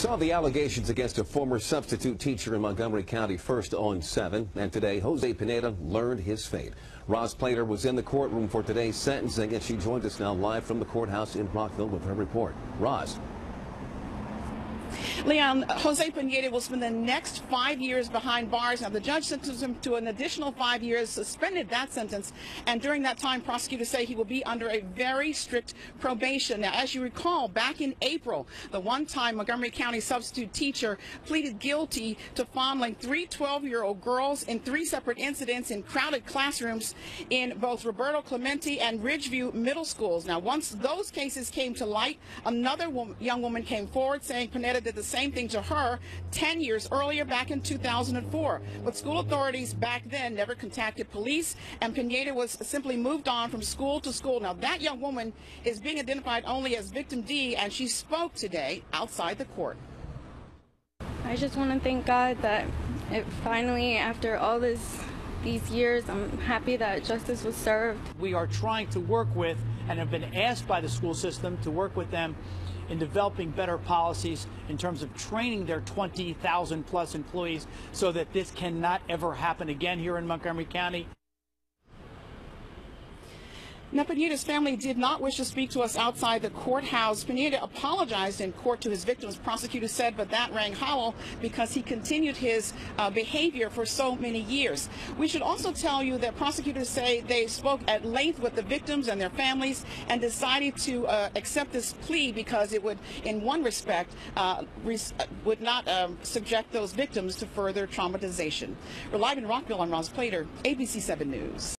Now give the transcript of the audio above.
saw the allegations against a former substitute teacher in Montgomery County first on 7, and today Jose Pineda learned his fate. Roz Plater was in the courtroom for today's sentencing, and she joins us now live from the courthouse in Rockville with her report. Roz. Leon, Jose Pineda will spend the next 5 years behind bars. Now, the judge sentenced him to an additional 5 years, suspended that sentence, and during that time, prosecutors say he will be under a very strict probation. Now, as you recall, back in April, the one-time Montgomery County substitute teacher pleaded guilty to fondling 3 12-year-old girls in 3 separate incidents in crowded classrooms in both Roberto Clemente and Ridgeview middle schools. Now, once those cases came to light, another young woman came forward saying Pineda did the same thing to her 10 years earlier, back in 2004. But school authorities back then never contacted police, and Pineda was simply moved on from school to school. Now, that young woman is being identified only as Victim D, and she spoke today outside the court. I just want to thank God that it finally, after all these years, I'm happy that justice was served. We are trying to work with and have been asked by the school system to work with them in developing better policies in terms of training their 20,000 plus employees so that this cannot ever happen again here in Montgomery County. Now, Pineda's family did not wish to speak to us outside the courthouse. Pineda apologized in court to his victims, prosecutors said, but that rang hollow because he continued his behavior for so many years. We should also tell you that prosecutors say they spoke at length with the victims and their families and decided to accept this plea because it would, in one respect, would not subject those victims to further traumatization. We're live in Rockville. I'm Roz Plater, ABC 7 News.